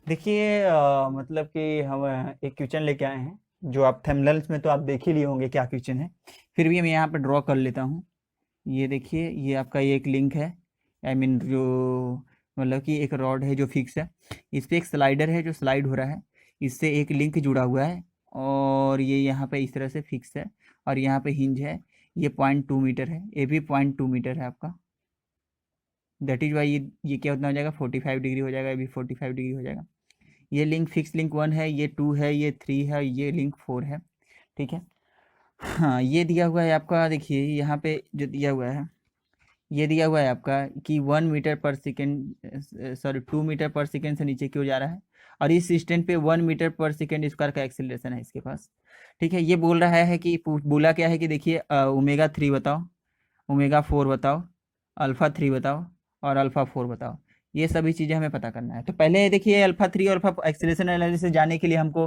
देखिए मतलब कि हम एक क्वेश्चन लेके आए हैं जो आप थंबनेल्स में तो आप देख ही लिए होंगे क्या क्वेश्चन है। फिर भी मैं यहाँ पे ड्रॉ कर लेता हूँ। ये देखिए, ये आपका ये एक लिंक है। आई मीन जो मतलब कि एक रॉड है जो फिक्स है। इस पे एक स्लाइडर है जो स्लाइड हो रहा है। इससे एक लिंक जुड़ा हुआ है और ये यहाँ पे इस तरह से फिक्स है। और यहाँ पे हिंज है। ये 0.2 मीटर है, ये भी 0.2 मीटर है आपका। दैट इज वाई ये क्या उतना हो जाएगा, 45 डिग्री हो जाएगा, ये भी 45 डिग्री हो जाएगा। ये लिंक फिक्स लिंक 1 है, ये 2 है, ये 3 है, ये लिंक 4 है। ठीक है। हाँ, ये दिया हुआ है आपका, देखिए यहाँ पे जो दिया हुआ है, ये दिया हुआ है आपका कि 1 मीटर पर सेकेंड, सॉरी 2 मीटर पर सेकेंड से नीचे की ओर जा रहा है। और इस डिस्टेंस पे 1 मीटर पर सेकेंड स्क्वायर का एक्सेलरेशन है इसके पास। ठीक है, ये बोल रहा है कि बोला क्या है कि देखिए ओमेगा 3 बताओ, ओमेगा 4 बताओ, अल्फ़ा 3 बताओ और अल्फ़ा 4 बताओ। ये सभी चीज़ें हमें पता करना है। तो पहले देखिए अल्फ़ा 3 और अल्फ़ा एक्सेलरेशन एनालिसिस जाने के लिए हमको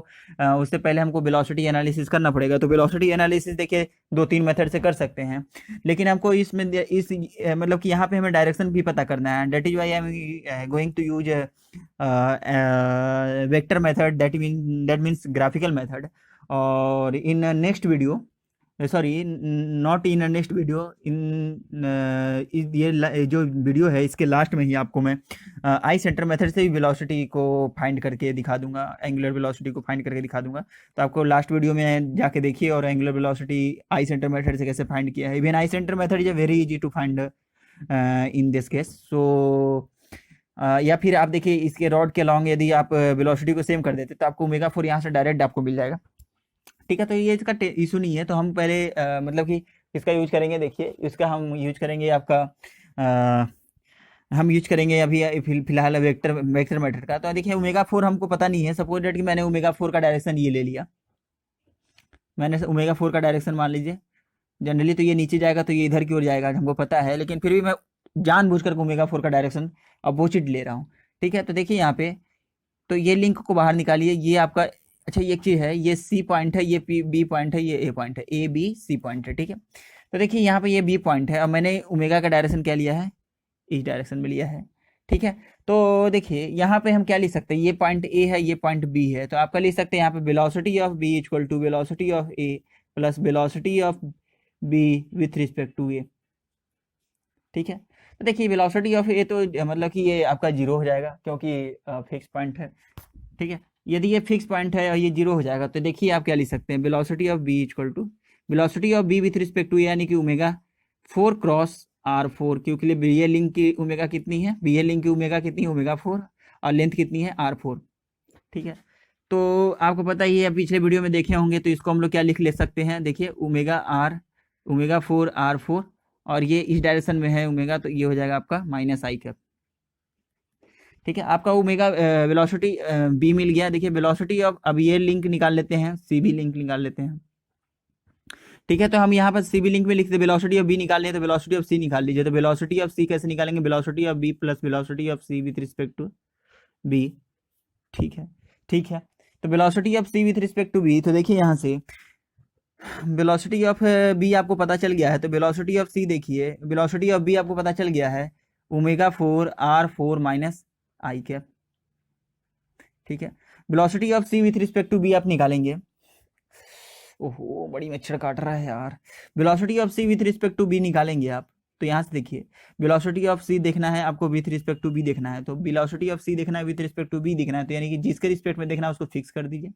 उससे पहले हमको वेलोसिटी एनालिसिस करना पड़ेगा। तो वेलोसिटी एनालिसिस देखिए 2-3 मेथड से कर सकते हैं। लेकिन हमको इसमें मतलब कि यहाँ पे हमें डायरेक्शन भी पता करना है। That is why I am going to use vector method, that means graphical method. और in next video, sorry not in next video, ये जो वीडियो है इसके लास्ट में ही आपको मैं आई सेंटर मेथड से भी वेलोसिटी को फाइंड करके दिखा दूंगा, एंगुलर वेलोसिटी को फाइंड करके दिखा दूंगा। तो आपको लास्ट वीडियो में जाके देखिए और angular velocity I centre method से कैसे फाइंड किया है। Even I centre method is very easy to find in this case. So या फिर आप देखिए इसके रॉड के लॉन्ग यदि आप वेलोसिटी को सेम कर देते तो आपको ओमेगा 4 यहाँ से डायरेक्ट आपको मिल जाएगा। ठीक है, तो ये इसका इशू नहीं है। तो हम पहले मतलब कि इसका यूज करेंगे। देखिए इसका हम यूज करेंगे आपका हम यूज करेंगे अभी फिलहाल वेक्टर वेक्टर मेथड का। तो देखिए ओमेगा 4 हमको पता नहीं है। सपोज डेट कि मैंने ओमेगा 4 का डायरेक्शन ये ले लिया, मैंने ओमेगा 4 का डायरेक्शन मान लीजिए। जनरली तो ये नीचे जाएगा तो ये इधर की ओर जाएगा, हमको पता है। लेकिन फिर भी मैं जानबूझकर ओमेगा 4 का डायरेक्शन अपोजिट ले रहा हूँ। ठीक है, तो देखिए यहाँ पे, तो ये लिंक को बाहर निकालिए। ये आपका, अच्छा ये एक चीज़ है, ये सी पॉइंट है, ये बी पॉइंट है, ये ए पॉइंट है, ए बी सी पॉइंट है। ठीक है, तो देखिए यहाँ पे ये बी पॉइंट है और मैंने ओमेगा का डायरेक्शन क्या लिया है, इस डायरेक्शन में लिया है। ठीक है, तो देखिए यहाँ पे हम क्या लिख सकते हैं, ये पॉइंट ए है, ये पॉइंट बी है। तो आपका लिख सकते हैं यहाँ पे velocity of B equal to velocity of A plus velocity of B with respect to A. ठीक है, तो देखिए वेलोसिटी ऑफ ए तो मतलब कि ये आपका जीरो हो जाएगा क्योंकि फिक्स पॉइंट है। ठीक है, यदि ये फिक्स पॉइंट है और ये जीरो हो जाएगा तो देखिए आप क्या लिख सकते हैं, velocity of B equal to velocity of B with respect to यानी कि ओमेगा 4 क्रॉस R4। क्योंकि ये लिंक की ओमेगा कितनी है, बी ए लिंक की ओमेगा कितनी है, ओमेगा 4। और लेंथ कितनी है, R4। ठीक है, तो आपको पता ही है, पिछले वीडियो में देखे होंगे। तो इसको हम लोग क्या लिख ले सकते हैं, देखिए ओमेगा 4 R4। और ये इस डायरेक्शन में है ओमेगा, तो ये हो जाएगा आपका -I कैप। ठीक है, आपका ओमेगा वेलोसिटी बी मिल गया। देखिए वेलोसिटी ऑफ, अब ये लिंक निकाल लेते हैं, सी बी लिंक निकाल लेते हैं। ठीक है, तो हम यहाँ पर सी बी लिंक में लिखते वेलोसिटी ऑफ बी निकालनी है तो वेलोसिटी ऑफ सी निकाल लीजिए। तो वेलोसिटी ऑफ सी कैसे निकालेंगे, velocity of B plus velocity of C with respect to B. ठीक है, ठीक है, तो velocity of C with respect to B, तो देखिए यहाँ से वेलोसिटी ऑफ बी आपको पता चल गया है। तो वेलोसिटी ऑफ सी देखिए, वेलोसिटी ऑफ बी आपको पता चल गया है, ओमेगा 4 R4 - I कैप। ठीक है, velocity of C with respect to B आप निकालेंगे। ओहो, बड़ी मच्छर काट रहा है यार। Velocity of C with respect to B निकालेंगे आप। तो यहाँ से देखिए, वेलोसिटी ऑफ सी देखना है आपको, विथ रिस्पेक्ट टू बी देखना है। तो वेलोसिटी ऑफ सी देखना है, विथ रिस्पेक्ट टू बी देखना है, तो यानी कि जिसके रिस्पेक्ट में देखना है उसको फिक्स कर दीजिए।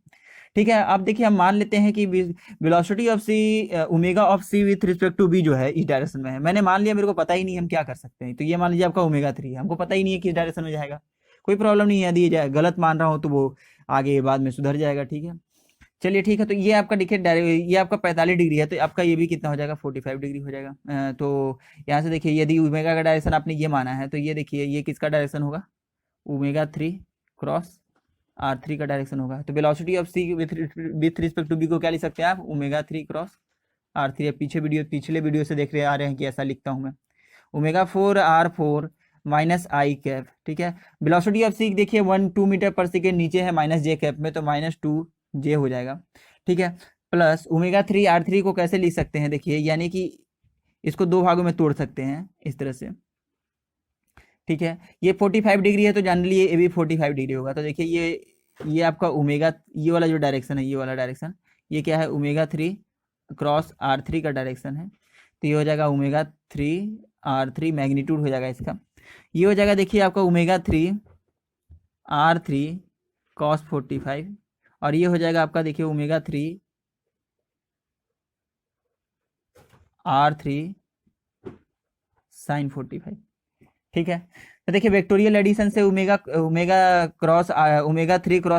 ठीक है, अब देखिए हम मान लेते हैं कि velocity of C, omega of C with respect to B जो है इस डायरेक्शन में है। मैंने मान लिया, मेरे को पता ही नहीं, हम क्या कर सकते हैं। तो ये मान लीजिए आपका ओमेगा 3 है, हमको पता ही नहीं है किस डायरेक्शन में जाएगा। कोई प्रॉब्लम नहीं है, यदि ये गलत मान रहा हूँ तो वो आगे बाद में सुधर जाएगा। ठीक है, चलिए ठीक है। तो ये आपका देखिए ये आपका 45 डिग्री है, तो आपका ये भी कितना हो जाएगा, 45 डिग्री हो जाएगा। तो यहाँ से देखिए, यदि ओमेगा का डायरेक्शन आपने ये माना है तो ये देखिए ये किसका डायरेक्शन होगा, ओमेगा 3 क्रॉस R3 का डायरेक्शन होगा। तो velocity of C with respect to B को क्या लिख सकते हैं आप, ओमेगा 3 क्रॉस R3। पिछले वीडियो से देख रहे आ रहे हैं कि ऐसा लिखता हूँ मैं, ओमेगा 4 R4 -I कैप। ठीक है, वेलोसिटी ऑफ सी देखिए 1-2 मीटर पर सेकेंड नीचे है -J कैप में, तो -2J हो जाएगा। ठीक है, प्लस ओमेगा 3 R3 को कैसे लिख सकते हैं, देखिए यानी कि इसको दो भागों में तोड़ सकते हैं इस तरह से। ठीक है, ये 45 डिग्री है तो जनरली ये भी 45 डिग्री होगा। तो देखिए ये आपका ओमेगा, ये वाला जो डायरेक्शन है, ये वाला डायरेक्शन, ये क्या है, ओमेगा 3 क्रॉस R3 का डायरेक्शन है। तो ये हो जाएगा ओमेगा 3 R3 मैग्नीट्यूड हो जाएगा इसका। ये हो जाएगा देखिए आपका ओमेगा 3 R3 कॉस 45, और ये हो जाएगा आपका देखिए ओमेगा 3 R3 साइन 45। ठीक है, तो देखिए वेक्टोरियल एडिशन से ओमेगा 3 क्रॉस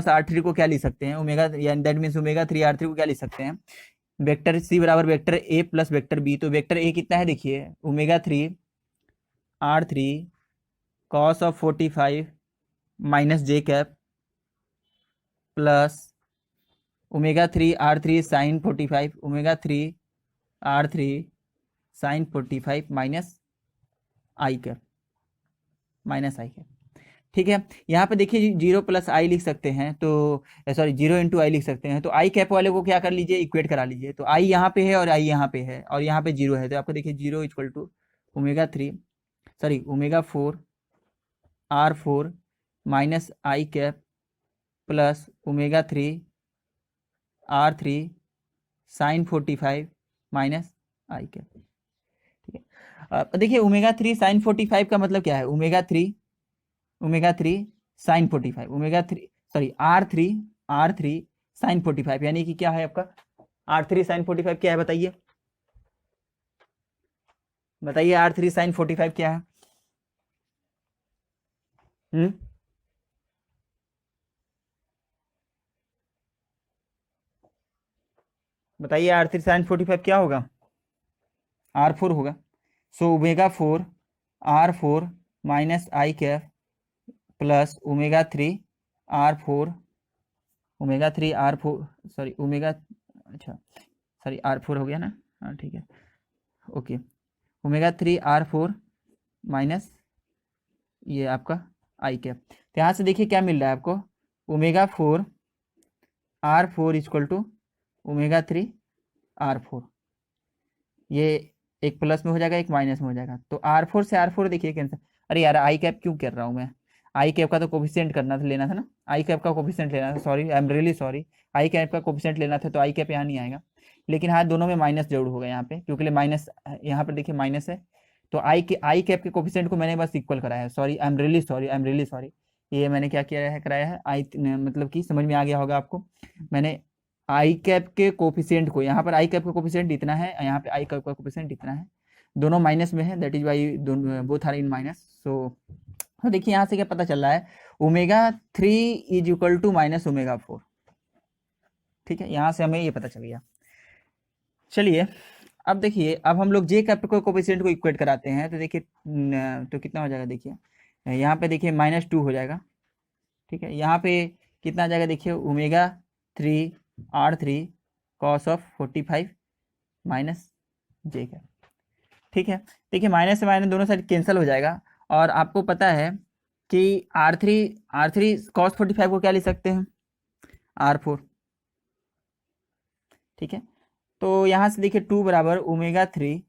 R3 को क्या लिख सकते हैं, ओमेगा, यानी दैट मीन्स ओमेगा 3 R3 को क्या लिख सकते हैं, वेक्टर C बराबर vector A plus vector B। तो वेक्टर A कितना है देखिए, omega 3 R3 cos of 45 minus J cap plus omega 3 R3 sine 45, omega 3 R3 sine 45 minus I cap, ठीक है। यहाँ पे देखिए 0 प्लस आई लिख सकते हैं, तो सॉरी 0 इंटू आई लिख सकते हैं। तो आई कैप वाले को क्या कर लीजिए, इक्वेट करा लीजिए। तो आई यहाँ पे है और आई यहाँ पे है और यहाँ पे 0 है, तो आपको देखिए 0 equal to omega 4 R4 minus I cap plus omega 3 R3 sine 45 minus I cap. ठीक है, देखिए ओमेगा 3 साइन 45 का मतलब क्या है, ओमेगा 3 साइन 45, R3 साइन 45, यानी कि क्या है आपका R3 साइन 45 क्या है, बताइए R3 साइन 45 क्या है। बताइए R3 साइन 45 क्या होगा, R4 होगा। सो ओमेगा 4 R4 माइनस आई cap plus omega 3 R4 R4 हो गया ना, हाँ ठीक है, ओके, ओमेगा 3 R4 माइनस ये आपका आई कैप। तो यहाँ से देखिए क्या मिल रहा है आपको, omega 4 R4 equal to omega 3 R4, ये एक प्लस में हो जाएगा, एक माइनस में हो जाएगा। तो R4 से R4 देखिए कैंसिल। अरे यार आई कैप क्यों कर रहा हूँ मैं, आई कैप का तो कोफिशिएंट करना था, लेना था ना, आई कैप का कोफिशिएंट लेना था, sorry I am really sorry, I cap का कोफिशिएंट लेना था, तो आई कैप यहाँ नहीं आएगा। लेकिन हाँ दोनों में माइनस जरूर होगा यहाँ पे, क्योंकि माइनस यहाँ पर देखिए माइनस है, तो आई कैप के कोफिशिएंट को मैंने बस इक्वल कराया है। Sorry I am really sorry, ये मैंने क्या किया है, कराया है आई, मतलब कि समझ में आ गया होगा आपको। मैंने आई कैप के कोफिशिएंट को, यहाँ पर आई कैप का कोफिशिएंट इतना है, यहाँ पे आई कैप का कोफिशिएंट इतना है, दोनों माइनस में है, that is why both are in minus. तो देखिए यहाँ से क्या पता चल रहा है, omega 3 is equal to minus omega 4। ठीक है, यहाँ से हमें ये पता चल गया। चलिए अब देखिए, अब हम लोग जे कैप को कोफिशिएंट को इक्वेट कराते हैं, तो देखिए तो कितना हो जाएगा, देखिए यहाँ पे देखिए -2 हो जाएगा। ठीक है, यहाँ पे कितना आ जाएगा, देखिए omega 3 R3 cos of 45 minus j cap. ठीक है, देखिए माइनस से माइनस दोनों साइड कैंसिल हो जाएगा, और आपको पता है कि R3 कॉस 45 को क्या लिख सकते हैं, R4। ठीक है, तो यहाँ से देखिए 2 बराबर ओमेगा 3,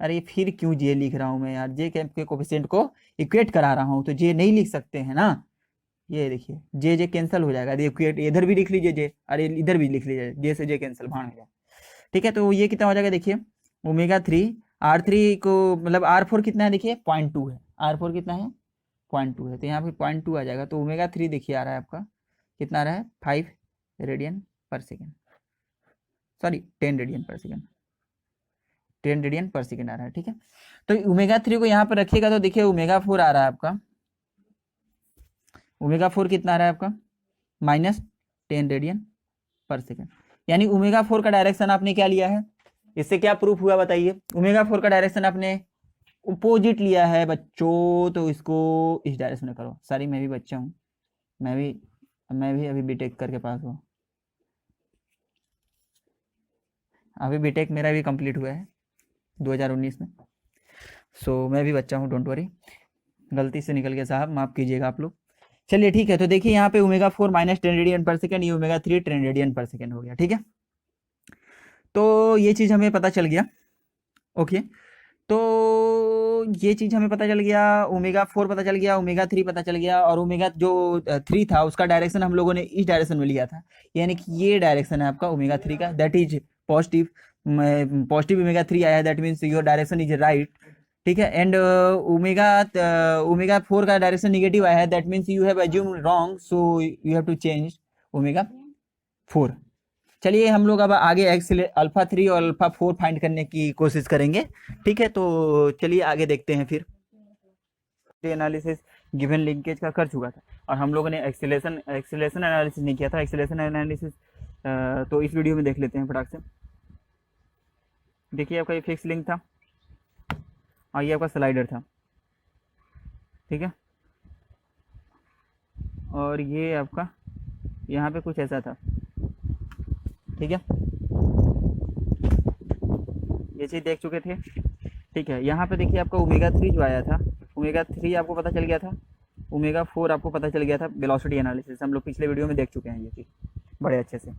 अरे फिर क्यों जे लिख रहा हूँ मैं यार, जे के कोफिशिएंट को इक्वेट करा रहा हूँ, तो जे नहीं लिख सकते हैं ना, ये देखिए जे कैंसिल हो जाएगा, इक्वेट इधर भी लिख लीजिए जे, अरे इधर भी लिख लीजिए, जे से जे कैंसिल, भाड़ हो जाए। ठीक है, तो ये कितना हो जाएगा, देखिए ओमेगा 3 R3 को, मतलब R4 कितना है, देखिए 0.2 है, R4 कितना है 0.2 है, तो यहाँ पे 0.2 आ जाएगा। तो ओमेगा 3 देखिए आ रहा है आपका, कितना आ रहा है 5 रेडियन पर सेकेंड, सॉरी 10 रेडियन पर सेकेंड, 10 रेडियन पर सेकेंड आ रहा है। ठीक है, तो ओमेगा 3 को यहाँ पर रखिएगा, तो देखिए ओमेगा 4 आ रहा है आपका, ओमेगा 4 कितना आ रहा है आपका -10 रेडियन पर सेकेंड, यानी ओमेगा 4 का डायरेक्शन आपने क्या लिया है, इससे क्या प्रूफ हुआ बताइए, ओमेगा 4 का डायरेक्शन आपने अपोजिट लिया है बच्चों, तो इसको इस डायरेक्शन में करो। सॉरी मैं भी बच्चा हूँ, मैं भी अभी बीटेक करके पास हुआ, अभी बीटेक मेरा भी कंप्लीट हुआ है 2019 में। सो मैं भी बच्चा हूँ, डोंट वरी, गलती से निकल गया साहब, माफ़ कीजिएगा आप लोग। चलिए ठीक है, तो देखिए यहाँ पे ओमेगा 4 -10 रेडियन पर सेकेंड, ये ओमेगा 3 10 रेडियन पर सेकेंड हो गया। ठीक है, तो ये चीज़ हमें पता चल गया। ओके, तो ये चीज़ हमें पता चल गया, ओमेगा 4 पता चल गया, ओमेगा 3 पता चल गया, और ओमेगा जो 3 था उसका डायरेक्शन हम लोगों ने इस डायरेक्शन में लिया था, यानी कि ये डायरेक्शन है आपका ओमेगा 3 का, that is positive. Positive omega 3 आया है, that means your direction is right, ठीक है। एंड ओमेगा 4 का डायरेक्शन निगेटिव आया है, that means you have assume wrong, so you have to change omega 4। चलिए हम लोग अब आगे अल्फा 3 और अल्फा 4 फाइंड करने की कोशिश करेंगे, ठीक है। तो चलिए आगे देखते हैं। फिर एनालिसिस गिवन लिंकेज का कर चुका था, और हम लोगों ने एक्सीलरेशन एनालिसिस नहीं किया था। एक्सीलरेशन एनालिसिस तो इस वीडियो में देख लेते हैं फटाक से। देखिए आपका ये फिक्स लिंक था और ये आपका स्लाइडर था, ठीक है। और ये आपका यहाँ पे कुछ ऐसा था, ठीक है। ये चीज़ देख चुके थे, ठीक है। यहाँ पे देखिए आपका ओमेगा 3 जो आया था, ओमेगा 3 आपको पता चल गया था, ओमेगा 4 आपको पता चल गया था। वेलोसिटी एनालिसिस हम लोग पिछले वीडियो में देख चुके हैं ये चीज़ बड़े अच्छे से,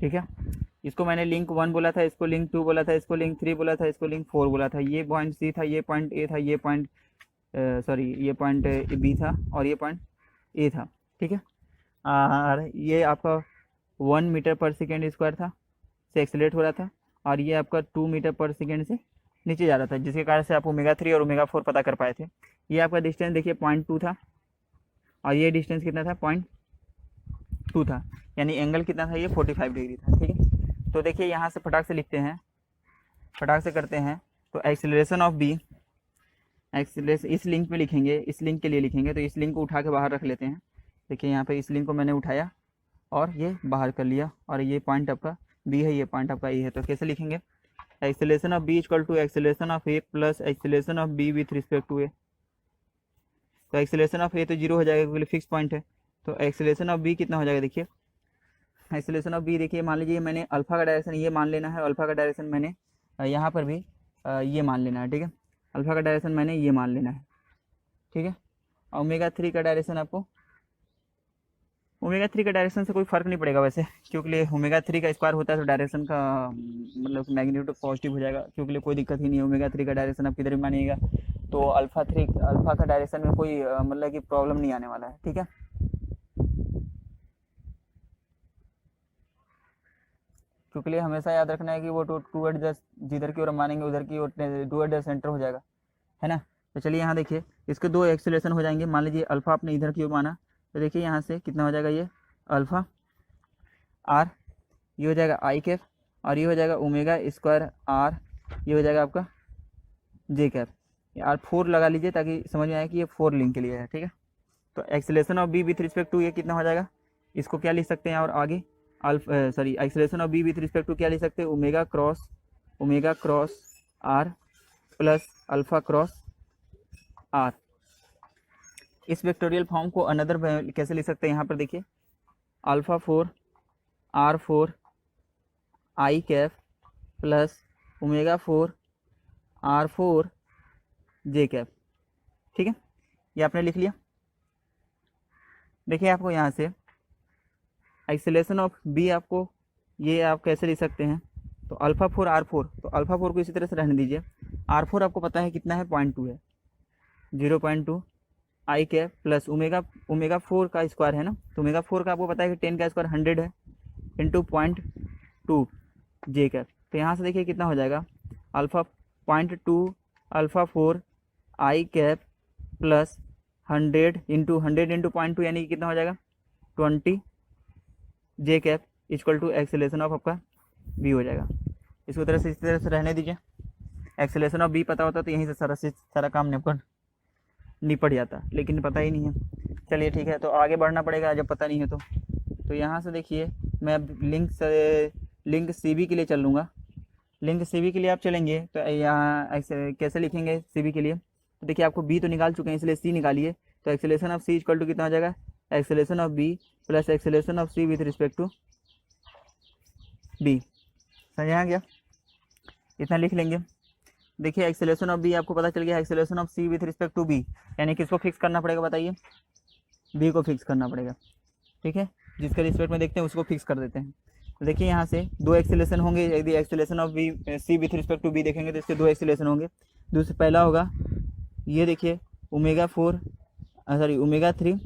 ठीक है। इसको मैंने लिंक 1 बोला था, इसको लिंक 2 बोला था, इसको लिंक 3 बोला था, इसको लिंक 4 बोला था। ये पॉइंट सी था, ये पॉइंट ए था, ये पॉइंट ये पॉइंट बी था, और ये पॉइंट ए था, ठीक है। और ये आपका 1 मीटर पर सेकेंड स्क्वायर था, से एक्सेलरेट हो रहा था, और ये आपका 2 मीटर पर सेकेंड से नीचे जा रहा था, जिसके कारण से आप ओमेगा 3 और ओमेगा 4 पता कर पाए थे। ये आपका डिस्टेंस देखिए 0.2 था, और ये डिस्टेंस कितना था, 0.2 था, यानी एंगल कितना था, ये 45 डिग्री था, ठीक है। तो देखिए यहाँ से फटाक से लिखते हैं, फटाक से करते हैं। तो एक्सेलरेशन ऑफ बी, एक्सेलरेशन इस लिंक में लिखेंगे, इस लिंक के लिए लिखेंगे, तो इस लिंक को उठा के बाहर रख लेते हैं। देखिए यहाँ पे इस लिंक को मैंने उठाया और ये बाहर कर लिया, और ये पॉइंट आपका बी है, ये पॉइंट आपका ए है। तो कैसे लिखेंगे, acceleration of B equal to acceleration of A plus acceleration of B with respect to A. तो एक्सेलरेशन ऑफ ए तो 0 हो जाएगा क्योंकि फिक्स पॉइंट है। तो एक्सेलरेशन ऑफ बी कितना हो जाएगा, देखिए एक्सेलरेशन ऑफ बी, देखिए मान लीजिए मैंने अल्फा का डायरेक्शन ये मान लेना है, अल्फा का डायरेक्शन मैंने यहाँ पर भी ये मान लेना है, ठीक है। अल्फा का डायरेक्शन मैंने ये मान लेना है, ठीक है। ओमेगा 3 का डायरेक्शन आपको, ओमेगा 3 का डायरेक्शन से कोई फर्क नहीं पड़ेगा वैसे, क्योंकि ओमेगा 3 का स्क्वायर होता है तो डायरेक्शन का मतलब मैग्नीट्यूड पॉजिटिव हो जाएगा, क्योंकि कोई दिक्कत ही नहीं है। ओमेगा 3 का डायरेक्शन आप किधर भी मानिएगा तो अल्फा का डायरेक्शन में कोई मतलब कि प्रॉब्लम नहीं आने वाला है, ठीक है। क्योंकि हमेशा याद रखना है कि वो टू एट द, जिधर की ओर मानेंगे उधर की ओर टू एट द सेंटर हो जाएगा, है ना। तो चलिए यहाँ देखिए इसके दो एक्सेलरेशन हो जाएंगे। मान लीजिए अल्फा आपने इधर की ओर माना, तो देखिए यहाँ से कितना हो जाएगा, ये अल्फा आर, ये हो जाएगा आई कैप, और ये हो जाएगा ओमेगा स्क्वायर आर, ये हो जाएगा आपका जे कैप। आर 4 लगा लीजिए ताकि समझ में आए कि ये 4 लिंक के लिए है, ठीक है। तो acceleration of B with respect to ये कितना हो जाएगा, इसको क्या लिख सकते हैं, और आगे acceleration of B with respect to क्या लिख सकते हैं, omega cross R plus alpha cross R. इस वेक्टोरियल फॉर्म को अनदर कैसे लिख सकते हैं, यहाँ पर देखिए अल्फा 4 आर 4 आई cap plus omega 4 R 4 J cap, ठीक है। ये आपने लिख लिया। देखिए आपको यहाँ से एक्सेलरेशन ऑफ बी आपको ये आप कैसे लिख सकते हैं, तो अल्फा 4 आर 4, तो अल्फा 4 को इसी तरह से रहने दीजिए। आर 4 आपको पता है कितना है, 0.2 है, 0.2 आई कैप प्लस ओमेगा 4 का स्क्वायर है ना, तो ओमेगा 4 का आपको पता है कि 10 का स्क्वायर 100 है, इंटू 0.2 जे कैप। तो यहाँ से देखिए कितना हो जाएगा, अल्फा 0.2 अल्फा 4 आई कैप प्लस 100 इंटू 0.2 यानी कि कितना हो जाएगा 20 j cap equal to acceleration of आपका बी हो जाएगा। इसको तरह से इस तरह से रहने दीजिए। एक्सेलरेशन ऑफ बी पता होता तो यहीं से सारा काम निपट जाता, लेकिन पता ही नहीं है। चलिए ठीक है, तो आगे बढ़ना पड़ेगा जब पता नहीं है तो यहाँ से देखिए मैं लिंक सी बी के लिए चल लूँगा। लिंक सी बी के लिए आप चलेंगे तो यहाँ कैसे लिखेंगे सी बी के लिए, तो देखिए आपको बी तो निकाल चुके हैं इसलिए सी निकालिए। तो acceleration of C equal to कितना हो जाएगा, acceleration of B plus acceleration of C with respect to B. समझ आ गया, इतना लिख लेंगे। देखिए एक्सेलरेशन ऑफ बी आपको पता चल गया, acceleration of C with respect to B, यानी किसको फिक्स करना पड़ेगा बताइए, बी को फिक्स करना पड़ेगा, ठीक है। जिसके रिस्पेक्ट में देखते हैं उसको फिक्स कर देते हैं। तो देखिए यहाँ से दो एक्सेलरेशन होंगे, यदि acceleration of B C with respect to B देखेंगे तो इसके दो एक्सेलरेशन होंगे। दूसरा पहला होगा ये देखिए ओमेगा 4 सॉरी ओमेगा 3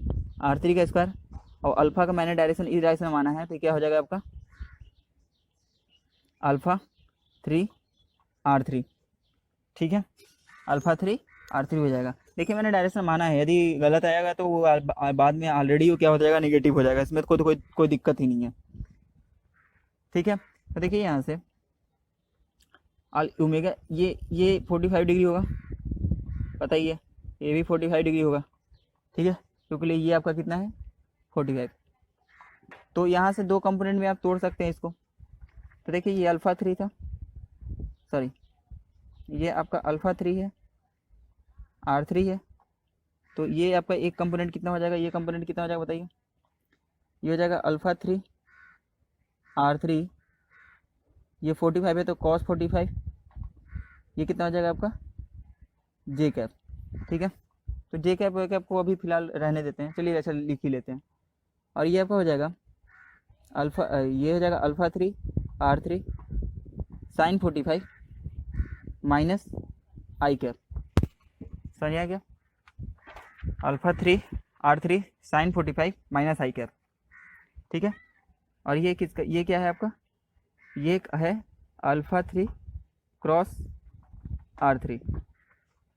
R3 का स्क्वायर, और अल्फा का मैंने डायरेक्शन इस डायरेक्शन में माना है, तो क्या हो जाएगा आपका अल्फा 3 R3, ठीक है, अल्फा 3 R3 हो जाएगा। देखिए मैंने डायरेक्शन माना है, यदि गलत आएगा तो वो बाद में ऑलरेडी वो क्या हो जाएगा, नेगेटिव हो जाएगा, इसमें तो कोई दिक्कत ही नहीं है, ठीक है। तो देखिए यहाँ से ओमेगा ये 45 डिग्री होगा, पता ही है, ये भी 45 डिग्री होगा, ठीक है, क्योंकि ये आपका कितना है 45। तो यहाँ से दो कंपोनेंट में आप तोड़ सकते हैं इसको। तो देखिए ये अल्फ़ा 3 था, सॉरी ये आपका अल्फ़ा 3 है, R3 है, तो ये आपका एक कंपोनेंट कितना हो जाएगा, ये कंपोनेंट कितना हो जाएगा बताइए, ये हो जाएगा अल्फ़ा 3 R3, ये 45 है तो cos 45, ये कितना हो जाएगा आपका जे कैप, ठीक है। तो जे कैप वे कैप को अभी फिलहाल रहने देते हैं, चलिए ऐसा लिख ही लेते हैं। और ये आपका हो जाएगा अल्फ़ा, ये हो जाएगा अल्फ़ा 3 R3 साइन 45 माइनस आई कैप, समझ आ गया, अल्फ़ा 3 R3 साइन 45 माइनस आई कैप, ठीक है। और ये किसका, ये क्या है आपका, ये है अल्फ़ा 3 क्रॉस R3,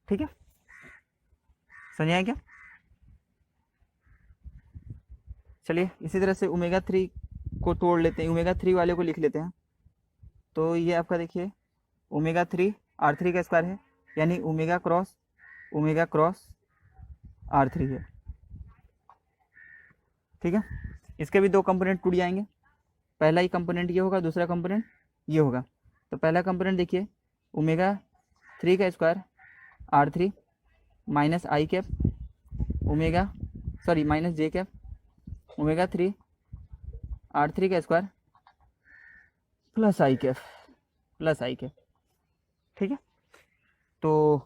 ठीक है, समझ आया क्या। चलिए इसी तरह से ओमेगा 3 को तोड़ लेते हैं, ओमेगा 3 वाले को लिख लेते हैं। तो ये आपका देखिए ओमेगा 3 R3 का स्क्वायर है, यानी ओमेगा क्रॉस R3 है, ठीक है। इसके भी दो कंपोनेंट टूट जाएंगे, पहला ही कंपोनेंट ये होगा, दूसरा कंपोनेंट ये होगा। तो पहला कंपोनेंट देखिए ओमेगा 3 का स्क्वायर R3 माइनस आई cap minus j cap omega 3 R3 का स्क्वायर प्लस आई कैप, ठीक है। तो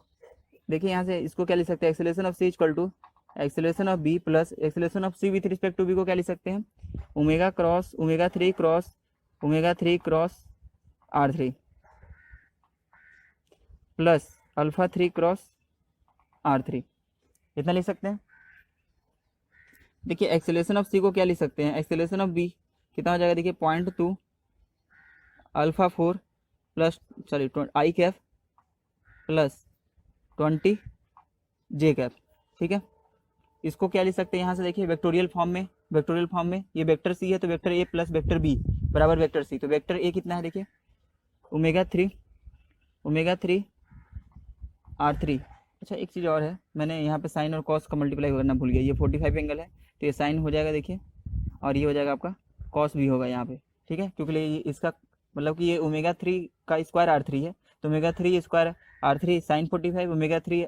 देखिए यहाँ से इसको क्या लिख सकते हैं, acceleration of C equal to acceleration of B plus acceleration of C with respect to B को क्या लिख सकते हैं, omega 3 cross R3 plus alpha 3 cross R3, इतना लिख सकते हैं। देखिए एक्सेलरेशन ऑफ सी को क्या लिख सकते हैं, एक्सेलरेशन ऑफ बी कितना हो जाएगा, देखिए 0.2 अल्फ़ा 4 प्लस आई कैप प्लस 20 जे कैप, ठीक है। इसको क्या लिख सकते हैं यहाँ से, देखिए वेक्टोरियल फॉर्म में ये वेक्टर सी है, तो vector A plus vector B बराबर वेक्टर सी। तो वेक्टर ए कितना है, देखिए ओमेगा 3 R3। अच्छा एक चीज़ और है, मैंने यहाँ पे साइन और कॉस का मल्टीप्लाई करना भूल गया, ये 45 एंगल है तो ये साइन हो जाएगा देखिए, और ये हो जाएगा आपका कॉस भी होगा यहाँ पे, ठीक है, क्योंकि ये इसका मतलब कि ये ओमेगा 3 का स्क्वायर R3 है, तो omega 3 square R3 sine 45, omega 3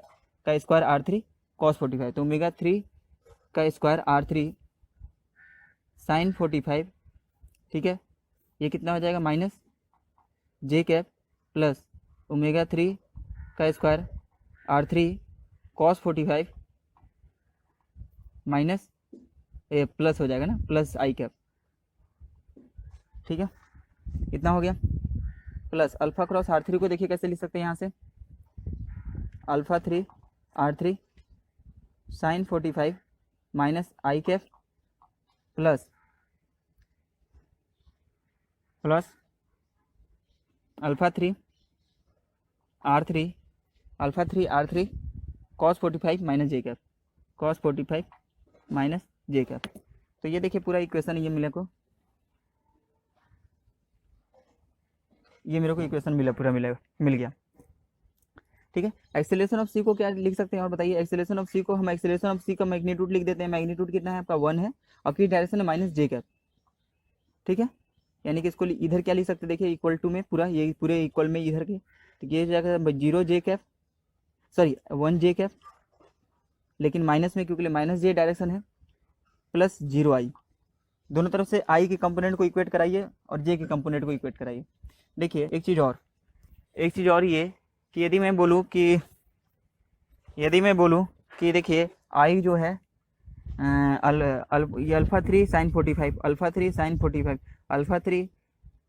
का स्क्वायर R3 कॉस 45, तो ओमेगा 3 का स्क्वायर R3 साइन 45, ठीक है, ये कितना हो जाएगा minus j cap plus omega 3 का स्क्वायर R3 कॉस 45 माइनस ए प्लस हो जाएगा ना, प्लस आई कैप, ठीक है, इतना हो गया। प्लस अल्फ़ा क्रॉस R3 को देखिए कैसे लिख सकते हैं, यहाँ से अल्फ़ा 3 R3 साइन 45 माइनस आई cap plus alpha 3 R3 cos 45 minus j cap, तो ये देखिए पूरा इक्वेशन ये मेरे को इक्वेशन मिल गया, ठीक है। एक्सेलरेशन ऑफ सी को क्या लिख सकते हैं और बताइए, एक्सेलरेशन ऑफ सी को हम एक्सेलरेशन ऑफ सी का मैग्नीट्यूड लिख देते हैं, मैग्नीट्यूड कितना है आपका 1 है, और किस डायरेक्शन में माइनस जे कैप, ठीक है, यानी कि इसको इधर क्या लिख सकते हैं, देखिए इक्वल टू में पूरा ये पूरे इक्वल में इधर के, तो ये जाएगा 1 जे कैप, लेकिन माइनस में क्योंकि माइनस जे डायरेक्शन है, प्लस 0 आई, दोनों तरफ से आई के कंपोनेंट को इक्वेट कराइए और जे के कंपोनेंट को इक्वेट कराइए। देखिए एक चीज़ और ये कि यदि मैं बोलूँ कि देखिए आई जो है ये alpha 3 sine 45, alpha 3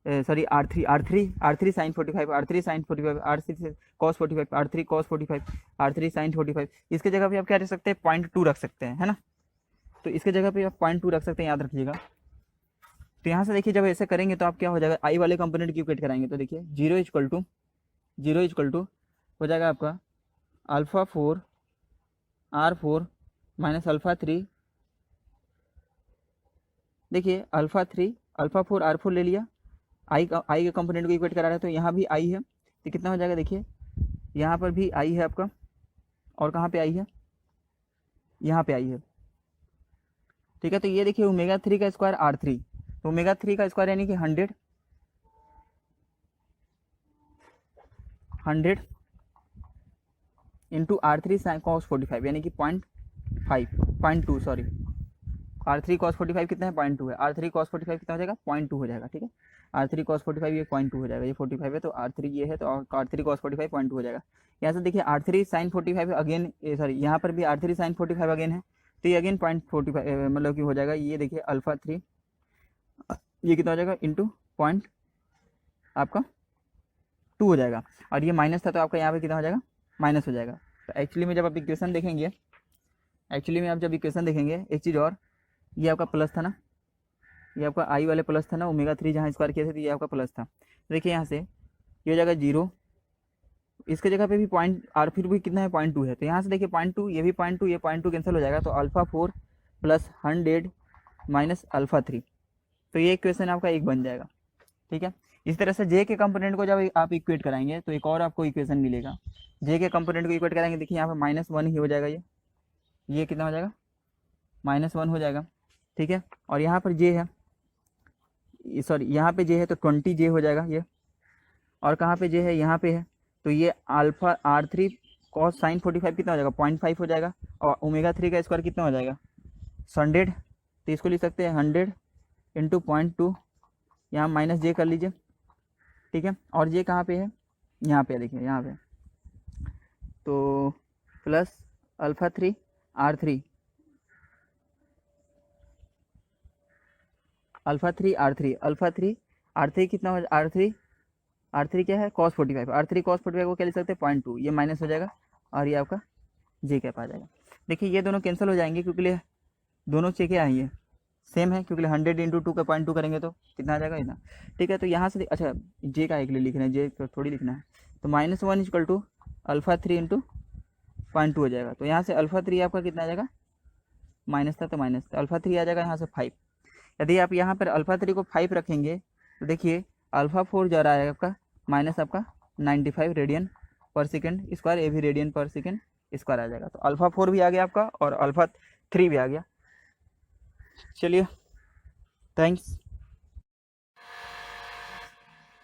sorry R3 sine 45, R3 sine 45, R6 cos 45, R3 cos 45, R3 sine 45। इसके जगह पे आप क्या रख सकते हैं, 0.2 रख सकते हैं, है ना। तो इसके जगह पे आप 0.2 रख सकते हैं, याद रखिएगा। तो यहाँ से देखिए जब ऐसे करेंगे तो आप क्या हो जाएगा, आई वाले कंपोनेंट की इक्वेट कराएंगे तो देखिए 0 हो जाएगा आपका α4 R4 माइनस α3। देखिए α4 R4 ले लिया, आई के कंपोनेंट को इक्वेट करा रहे हैं तो यहाँ भी आई है, तो कितना हो जाएगा देखिए, यहाँ पर भी आई है आपका, और कहाँ पे आई है, यहाँ पे आई है। ठीक है, तो ये देखिए ω3 का स्क्वायर R3, तो ω3 का स्क्वायर यानी कि 100 इंटू R3 साइन कॉस 45 यानी कि 0.2 सॉरी, R3 cos 45 कितना है, 0.2 है। R3 cos 45 कितना हो जाएगा, 0.2 हो जाएगा। ठीक है, R3 cos 45 ये 0.2 हो जाएगा, ये 45 है तो R3 ये है, तो R3 cos 45 0.2 हो जाएगा। यहाँ से देखिए R3 sin 45 अगेन, सॉरी यहाँ पर भी R3 sin 45 अगेन है, तो ये अगेन 0.45 मतलब कि हो जाएगा, ये देखिए α3 ये कितना हो जाएगा इंटू पॉइंट आपका 2 हो जाएगा, और ये माइनस था तो आपका यहाँ पर कितना हो जाएगा, माइनस हो जाएगा। तो एक्चुअली में जब आप इक्वेशन देखेंगे, एक चीज़ और, ये आपका प्लस था ना, ये आपका आई वाले प्लस था ना, ω3 जहाँ स्क्वायर किए थे तो ये आपका प्लस था। देखिए यहाँ से ये हो जाएगा 0, इसके जगह पे भी पॉइंट आर फिर भी कितना है, 0.2 है, तो यहाँ से देखिए 0.2, ये भी 0.2, ये 0.2 कैंसिल हो जाएगा, तो α4 प्लस 100 माइनस α3, तो ये इक्वेशन आपका एक बन जाएगा। ठीक है, इस तरह से जे के कंपोनेंट को जब आप इक्वेट कराएंगे तो एक और आपको इक्वेशन मिलेगा, जे के कंपोनेंट को इक्वेट कराएंगे, देखिए यहाँ पे -1 ही हो जाएगा, ये कितना हो जाएगा, -1 हो जाएगा। ठीक है, और यहाँ पर जे है, सॉरी यहाँ पे जे है तो 20 जे हो जाएगा ये, और कहाँ पे जे है, यहाँ पे है, तो ये R3 cos sin 45 कितना हो जाएगा, 0.5 हो जाएगा, और ω3 का स्क्वायर कितना हो जाएगा, 100, तो इसको लिख सकते हैं 100 इंटू 0.2, यहाँ माइनस जे कर लीजिए। ठीक है, और जे कहाँ पे है, यहाँ पे देखिए, यहाँ पे, तो प्लस α3 R3 R3 कितना हो, R3 क्या है, cos 45, R3 cos 45 को क्या लिख सकते हैं, 0.2, ये माइनस हो जाएगा, और ये आपका जे कैप आ जाएगा। देखिए ये दोनों कैंसिल हो जाएंगे क्योंकि दोनों चेकें आई हैं, सेम है, क्योंकि 100 इंटू 2 का 0.2 करेंगे तो कितना आ जाएगा, इतना। ठीक है, तो यहाँ से अच्छा जे का एक लिए लिखना है, जे थोड़ी लिखना है, तो -1 इक्वल टू α3 इंटू 0.2 हो जाएगा, तो यहाँ से α3 आपका कितना आ जाएगा, माइनस था तो माइनस, तो α3 आ जाएगा यहाँ से 5। यदि आप यहाँ पर α3 को 5 रखेंगे तो देखिए α4 जो आ रहा है आपका, माइनस आपका 95 रेडियन पर सेकेंड स्क्वायर, ये भी रेडियन पर सेकेंड स्क्वायर आ जाएगा, तो α4 भी आ गया आपका और α3 भी आ गया। चलिए, थैंक्स।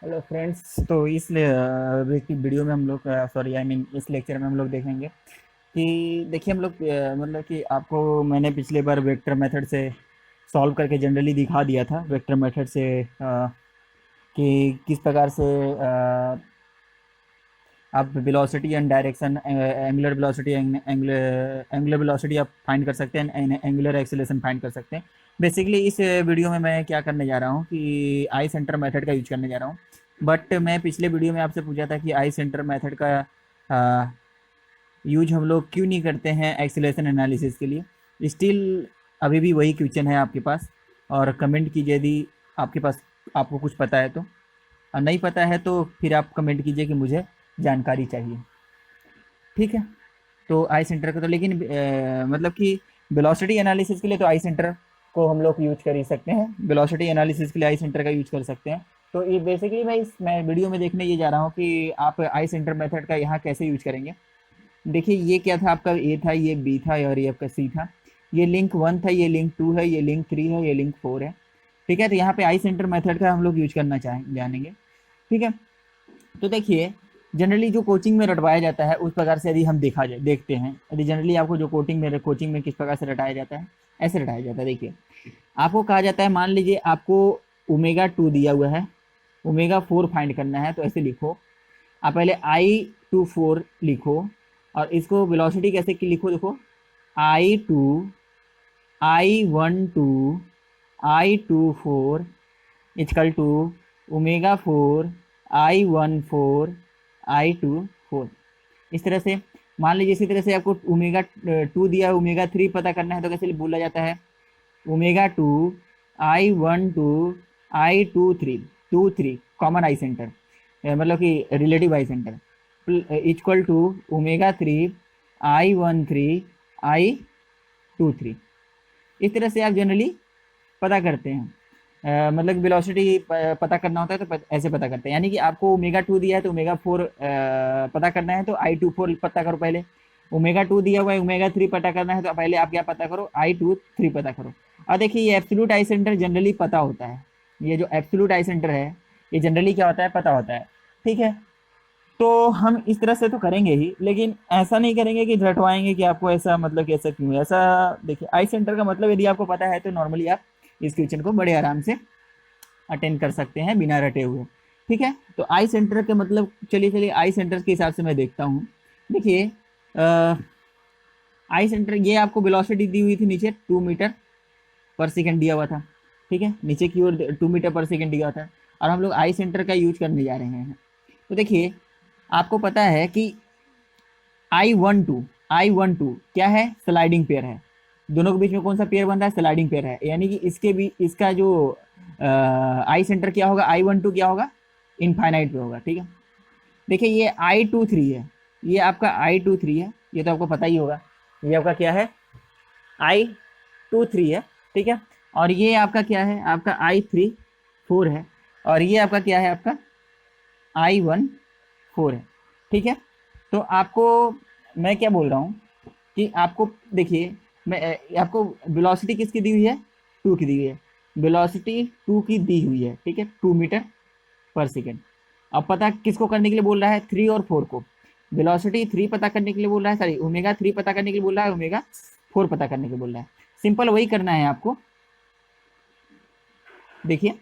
हेलो फ्रेंड्स, तो इस वीडियो में हम लोग, सॉरी आई मीन इस लेक्चर में हम लोग देखेंगे कि देखिए हम लोग मतलब कि आपको मैंने पिछले बार वेक्टर मेथड से सॉल्व करके जनरली दिखा दिया था, वेक्टर मेथड से कि किस प्रकार से आप velocity and direction, angular velocity, angular velocity आप फाइंड कर सकते हैं, एंगुलर एक्सेलरेशन फाइंड कर सकते हैं। बेसिकली इस वीडियो में मैं क्या करने जा रहा हूँ कि आई सेंटर मेथड का यूज करने जा रहा हूँ, बट मैं पिछले वीडियो में आपसे पूछा था कि आई सेंटर मेथड का यूज हम लोग क्यों नहीं करते हैं एक्सेलरेशन एनालिसिस के लिए। स्टिल अभी भी वही क्वेश्चन है आपके पास, और कमेंट कीजिए यदि आपके पास आपको कुछ पता है तो, और नहीं पता है तो फिर आप कमेंट कीजिए कि मुझे जानकारी चाहिए। ठीक है, तो आई सेंटर का तो, लेकिन मतलब कि वेलोसिटी एनालिसिस के लिए तो आई सेंटर को हम लोग यूज कर ही सकते हैं, वेलोसिटी एनालिसिस के लिए आई सेंटर का यूज कर सकते हैं। तो ये बेसिकली मैं वीडियो में देखने ये जा रहा हूँ कि आप आई सेंटर मेथड का यहाँ कैसे यूज करेंगे। देखिए ये क्या था आपका, ए था, ये बी था, और ये आपका सी था, ये लिंक 1 था, ये लिंक 2 है, ये लिंक 3 है, ये लिंक 4 है। ठीक है, तो यहाँ पे आई सेंटर मेथड का हम लोग यूज करना जानेंगे। ठीक है, तो देखिए जनरली जो कोचिंग में रटवाया जाता है उस प्रकार से यदि हम देखते हैं, यदि जनरली आपको जो कोचिंग में किस प्रकार से रटाया जाता है, ऐसे रटाया जाता है। देखिए आपको कहा जाता है, मान लीजिए आपको ω2 दिया हुआ है, ω4 फाइंड करना है, तो ऐसे लिखो, आप पहले I24 लिखो, और इसको वेलोसिटी कैसे की लिखो, देखो I2 I12 I24 equal to omega 4 I14 I24। इस तरह से मान लीजिए, इसी तरह से आपको ओमेगा 2 दिया, ओमेगा 3 पता करना है तो कैसे बोला जाता है, ओमेगा 2 I12 I23 2 3 कॉमन आई सेंटर, मतलब कि relative I center equal to omega 3 I13 I23। इस तरह से आप जनरली पता करते हैं। मतलब वेलोसिटी पता करना होता है तो ऐसे पता करते हैं, यानी कि आपको ओमेगा 2 दिया है तो ओमेगा 4 पता करना है तो I24 पता करो पहले, ओमेगा 2 दिया हुआ है ओमेगा 3 पता करना है तो पहले आप क्या पता करो, I23 पता करो। और देखिए ये एब्सोल्यूट आई सेंटर जनरली पता होता है, ये जो एब्सोल्यूट आई सेंटर है ये जनरली क्या होता है, पता होता है। ठीक है, तो हम इस तरह से तो करेंगे ही, लेकिन ऐसा नहीं करेंगे कि रटवाएंगे कि आपको ऐसा, मतलब कि ऐसा क्यों है ऐसा। देखिए आई सेंटर का मतलब यदि आपको पता है तो नॉर्मली आप इस क्वेश्चन को बड़े आराम से अटेंड कर सकते हैं बिना रटे हुए। ठीक है, तो आई सेंटर के मतलब, चलिए चलिए आई सेंटर के हिसाब से मैं देखता हूँ। देखिए आई सेंटर, ये आपको वेलोसिटी दी हुई थी नीचे 2 मीटर पर सेकेंड दिया हुआ था। ठीक है, नीचे की ओर 2 मीटर पर सेकेंड दिया हुआ था, और हम लोग आई सेंटर का यूज करने जा रहे हैं। तो देखिए आपको पता है कि I12 क्या है, स्लाइडिंग पेयर है। दोनों के बीच में कौन सा पेयर बन रहा है, स्लाइडिंग पेयर है, यानी कि इसके भी इसका जो आई सेंटर क्या होगा, I12 क्या होगा, इनफाइनाइट पे होगा। ठीक है, देखिए ये I23 है, ये आपका I23 है, ये तो आपको पता ही होगा, ये आपका क्या है, I23 है। ठीक है, और ये आपका क्या है, आपका I34 है, और ये आपका क्या है, आपका I14 है। ठीक है, तो आपको मैं क्या बोल रहा हूँ कि आपको देखिए, मैं आपको वेलोसिटी किसकी दी हुई है, 2 की दी हुई है, वेलोसिटी 2 की दी हुई है। ठीक है, 2 मीटर पर सेकेंड। अब पता किसको करने के लिए बोल रहा है, 3 और 4 को, वेलोसिटी 3 पता करने के लिए बोल रहा है, सॉरी ओमेगा 3 पता करने के लिए बोल रहा है, ओमेगा 4 पता करने के लिए बोल रहा है। सिंपल वही करना है आपको। देखिए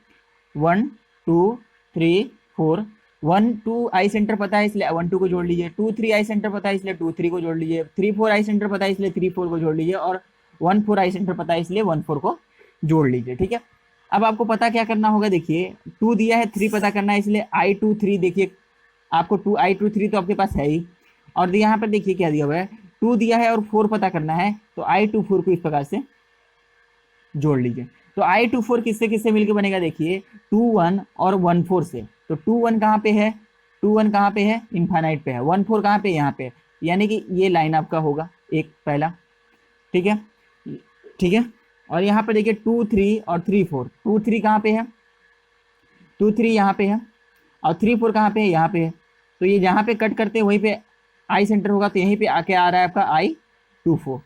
1 2 3 4, 1 2 आई सेंटर पता है इसलिए 1 2 को जोड़ लीजिए, 2 3 आई सेंटर पता है इसलिए 2 3 को जोड़ लीजिए, 3 4 आई सेंटर पता है इसलिए 3 4 को जोड़ लीजिए, और 1 4 आई सेंटर पता है इसलिए 1 4 को जोड़ लीजिए। ठीक है, अब आपको पता क्या करना होगा, देखिए 2 दिया है 3 पता करना है इसलिए I23, देखिए आपको 2 I23 तो आपके पास है ही, और यहाँ पर देखिए क्या दिया हुआ है, 2 दिया है और 4 पता करना है तो I24 को इस प्रकार से जोड़ लीजिए। तो I24 किससे किससे मिलकर बनेगा, देखिए 2 1 और 1 4 से, तो 2 1 कहाँ पे है, 2 1 कहाँ पे है, इनफाइनाइट पे है, 1 4 कहाँ पे, यहाँ पे, यानी कि ये लाइन आपका होगा एक पहला। ठीक है, ठीक है, और यहाँ पे देखिए 2 3 और 3 4, 2 3 कहाँ पे है, 2 3 यहाँ पे है, और 3 4 कहाँ पे है, यहाँ पे है। तो ये जहाँ पे कट करते हैं वहीं पे आई सेंटर होगा, तो यहीं पे आके आ रहा है आपका I24,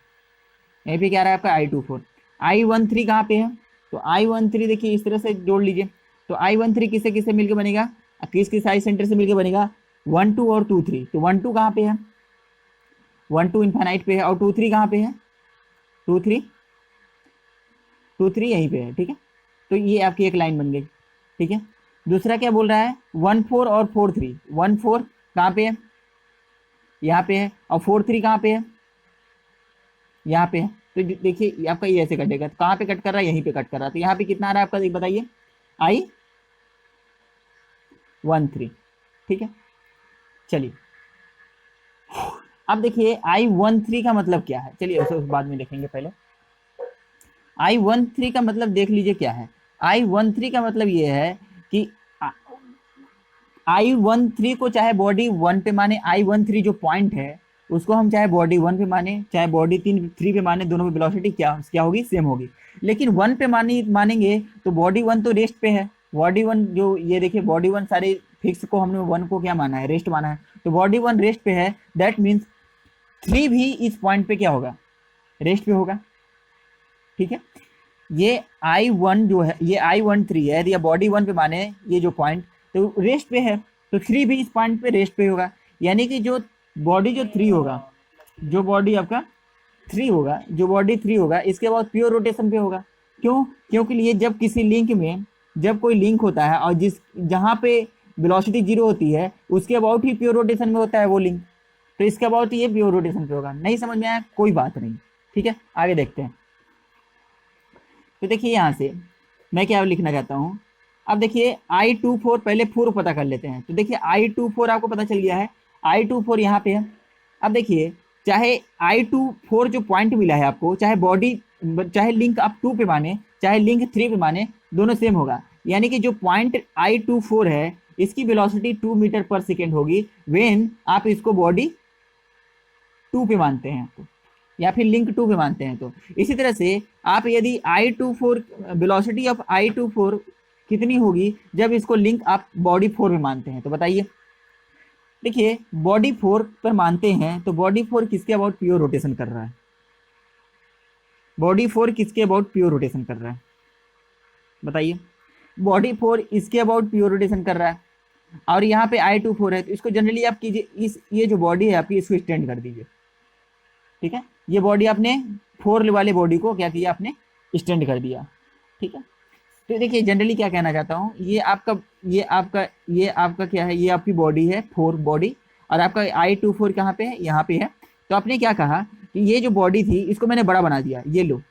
यहीं पे क्या आ रहा है आपका I24। I13 कहाँ पे है, तो I13 देखिए इस तरह से जोड़ लीजिए, तो I13 किससे किससे मिलकर बनेगा, किस किस आई सेंटर से मिलकर बनेगा, 1 2 और 2 3, तो 1 2 कहाँ पे है, 1 2 इनफाइनाइट पे है, और 2 3 कहाँ पे है, 2 3 यहीं पे है। ठीक है, तो ये आपकी एक लाइन बन गई। ठीक है, दूसरा क्या बोल रहा है, 1 4 और 4 3, 1 4 कहाँ पे है, यहाँ पे है, और 4 3 कहाँ पे है, यहाँ पे है। तो देखिए आपका ये ऐसे कटेगा, तो कहाँ पे कट कर रहा है, यहीं पे कट कर रहा है, तो यहाँ पे कितना आ रहा है आपका, बताइए, I13। ठीक है, चलिए अब देखिए I13 का मतलब क्या है, चलिए उसे बाद में देखेंगे, पहले I13 का मतलब देख लीजिए क्या है। I13 का मतलब ये है कि I13 को चाहे बॉडी 1 पे माने, I13 जो पॉइंट है उसको हम चाहे बॉडी 1 पे माने चाहे बॉडी 3 पे माने, दोनों में वेलोसिटी क्या होगी, सेम होगी। लेकिन 1 पे मानेंगे तो बॉडी 1 तो रेस्ट पे है, बॉडी 1 जो ये देखिए बॉडी 1 सारे फिक्स को हमने 1 को क्या माना है, रेस्ट माना है, तो बॉडी 1 रेस्ट पे है, दैट मीन्स 3 भी इस पॉइंट पे क्या होगा, रेस्ट पे होगा। ठीक है, ये I1 जो है, ये I13 है, यदि बॉडी 1 पे माने ये जो पॉइंट तो रेस्ट पे है, तो 3 भी इस पॉइंट पे रेस्ट पे होगा, यानी कि जो बॉडी जो 3 होगा, जो बॉडी आपका 3 होगा, जो बॉडी 3 होगा इसके बाद प्योर रोटेशन पे होगा। क्यों, क्योंकि ये जब किसी लिंक में, जब कोई लिंक होता है और जहाँ पे वेलोसिटी 0 होती है उसके अबाउट ही प्योर रोटेशन में होता है वो लिंक, तो इसके अबाउट ये प्योर रोटेशन पे होगा। नहीं समझ में आया, कोई बात नहीं। ठीक है, आगे देखते हैं। तो देखिए यहाँ से मैं क्या लिखना चाहता हूँ, अब देखिए I24 पहले 4 पता कर लेते हैं। तो देखिए I24 आपको पता चल गया है, I24 यहाँ पे है। अब देखिए चाहे I24 जो पॉइंट मिला है आपको, चाहे बॉडी, चाहे लिंक आप 2 पे माने चाहे लिंक 3 पे माने, दोनों सेम होगा। यानी कि जो पॉइंट I24 है इसकी वेलोसिटी 2 मीटर पर सेकेंड होगी व्हेन आप इसको बॉडी 2 पे मानते हैं तो, या फिर लिंक 2 पे मानते हैं तो। इसी तरह से आप यदि I24 वेलोसिटी ऑफ I24 कितनी होगी जब इसको लिंक आप बॉडी 4 में मानते हैं, तो बताइए। देखिए बॉडी 4 पर मानते हैं तो बॉडी 4 किसके अबाउट प्योर रोटेशन कर रहा है, बॉडी 4 किसके अबाउट प्योर रोटेशन कर रहा है, बताइए। बॉडी 4 इसके अबाउट प्योर रोटेशन कर रहा है, और यहाँ पे I24 है, तो इसको जनरली आप कीजिए, इस ये जो बॉडी है आपकी इसको एक्सटेंड कर दीजिए, ठीक है। ये बॉडी आपने 4 वाले बॉडी को क्या किया, आपने एक्सटेंड कर दिया, ठीक है। तो देखिए जनरली क्या कहना चाहता हूँ, ये आपका क्या है, ये आपकी बॉडी है 4 बॉडी, और आपका I24 कहाँ पे है, यहाँ पे है। तो आपने क्या कहा कि ये जो बॉडी थी इसको मैंने बड़ा बना दिया, ये लो।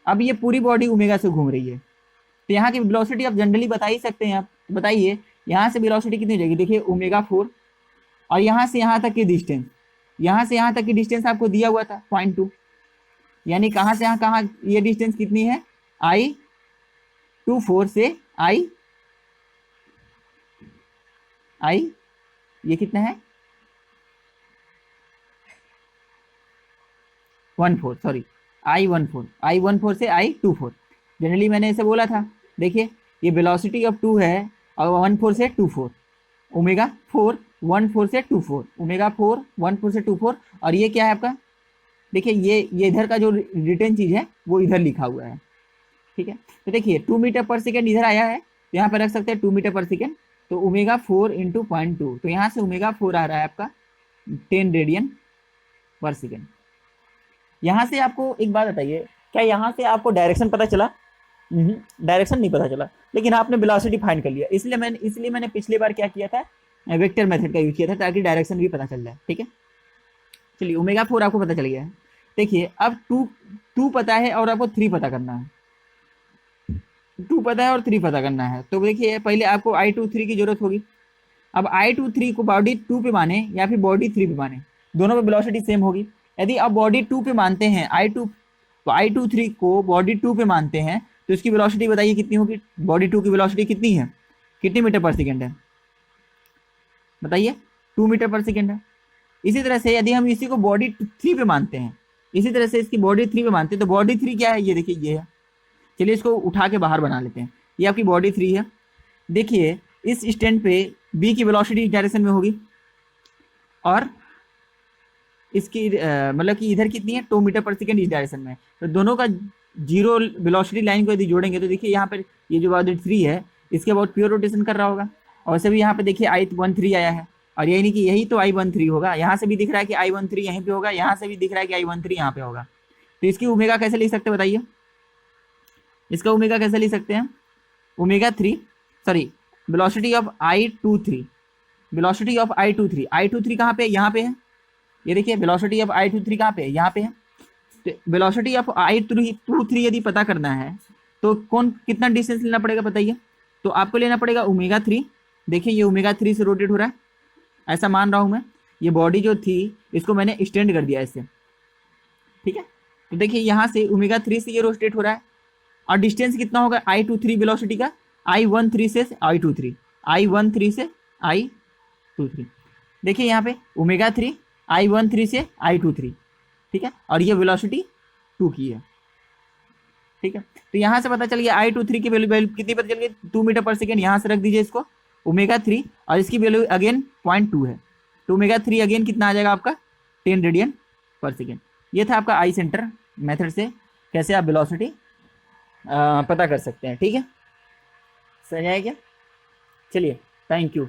अब ये पूरी बॉडी ओमेगा से घूम रही है, तो यहाँ की वेलोसिटी आप जनरली बता ही सकते हैं। आप बताइए यहाँ से वेलोसिटी कितनी हो जाएगी, देखिए ओमेगा 4, और यहाँ से यहाँ तक की डिस्टेंस, यहाँ से यहाँ तक की डिस्टेंस आपको दिया हुआ था 0.2, यानी कहाँ से यहाँ कहाँ ये डिस्टेंस कितनी है, I24 से I ये कितना है 14, सॉरी I14 से I24, जनरली मैंने ऐसे बोला था। देखिए ये वेलोसिटी ऑफ 2 है, और 14 से 24, ओमेगा 4 14 से 24, ओमेगा 4 14 से 24, और ये क्या है आपका, देखिए ये इधर का जो रिटर्न चीज़ है वो इधर लिखा हुआ है, ठीक है। तो देखिए 2 मीटर पर सेकेंड इधर आया है, तो यहाँ पर रख सकते हैं 2 मीटर पर सेकेंड, तो ओमेगा 4 इंटू 0.2, तो यहाँ से ओमेगा 4 आ रहा है आपका 10 रेडियन पर सेकेंड। यहाँ से आपको एक बात बताइए, क्या यहाँ से आपको डायरेक्शन पता चला, डायरेक्शन नहीं पता चला, लेकिन आपने वेलोसिटी फाइंड कर लिया। इसलिए मैंने पिछली बार क्या किया था, वेक्टर मेथड का यूज किया था, ताकि डायरेक्शन भी पता चल जाए, ठीक है। चलिए ओमेगा 4 आपको पता चल गया है। देखिए अब 2 पता है और आपको 3 पता करना है, 2 पता है और 3 पता करना है। तो देखिए पहले आपको I23 की जरूरत होगी। अब I23 को बॉडी 2 पे माने या फिर बॉडी 3 पे माने, दोनों पे वेलोसिटी सेम होगी। यदि आप बॉडी 2 पे मानते हैं I23 को बॉडी 2 पे मानते हैं, तो इसकी वेलोसिटी बताइए कितनी होगी, बॉडी 2 की वेलोसिटी कितनी है, कितनी मीटर पर सेकेंड है, बताइए 2 मीटर पर सेकेंड है। इसी तरह से यदि हम इसी को बॉडी 3 पे मानते हैं, इसी तरह से इसकी बॉडी 3 पे मानते हैं, तो बॉडी 3 क्या है, ये देखिए ये है। चलिए इसको उठा के बाहर बना लेते हैं, ये आपकी बॉडी 3 है। देखिए इस स्टैंड पे बी की वेलोसिटी इस डायरेक्शन में होगी, और इसकी मतलब कि इधर कितनी है 2 मीटर पर सेकेंड इस डायरेक्शन में। तो दोनों का जीरो वेलोसिटी लाइन को यदि जोड़ेंगे तो देखिए यहाँ पर ये जो बॉडी 3 है इसके अबाउट प्योर रोटेशन कर रहा होगा, और वैसे भी यहाँ पे देखिए I13 आया है, और यही नहीं कि यही तो I13 होगा, यहाँ से भी दिख रहा है कि I13 यहीं पे होगा, यहाँ से भी दिख रहा है कि I13 यहाँ पे होगा। तो इसकी ओमेगा कैसे लिख सकते हैं बताइए, इसका ओमेगा कैसे लिख सकते हैं, omega 3 sorry velocity of I23, velocity of I23 कहाँ पे है, यहाँ पे है। ये देखिए वेलोसिटी ऑफ I23 कहाँ पे है, यहाँ पे है। तो वेलोसिटी ऑफ I23 यदि पता करना है तो कितना डिस्टेंस लेना पड़ेगा बताइए, तो आपको लेना पड़ेगा ओमेगा 3। देखिए ये ओमेगा 3 से रोटेट हो रहा है, ऐसा मान रहा हूँ मैं। ये बॉडी जो थी इसको मैंने एक्सटेंड कर दिया इससे, ठीक है। तो देखिए यहाँ से ओमेगा 3 से ये रोटेट हो रहा है, और डिस्टेंस कितना होगा I23 वेलोसिटी का, I13 से I23 से I23। देखिए यहाँ पे ओमेगा 3 I13 से I23, ठीक है, और ये वेलोसिटी 2 की है, ठीक है। तो यहाँ से पता चल गया I23 की वैल्यू कितनी पता चल गई, 2 मीटर पर सेकेंड। यहाँ से रख दीजिए इसको ओमेगा 3, और इसकी वैल्यू अगेन 0.2 है, तो ओमेगा 3 अगेन कितना आ जाएगा आपका 10 रेडियन पर सेकेंड। ये था आपका आई सेंटर मेथड से कैसे आप वेलोसिटी पता कर सकते हैं, ठीक है। समझ आया क्या, चलिए थैंक यू।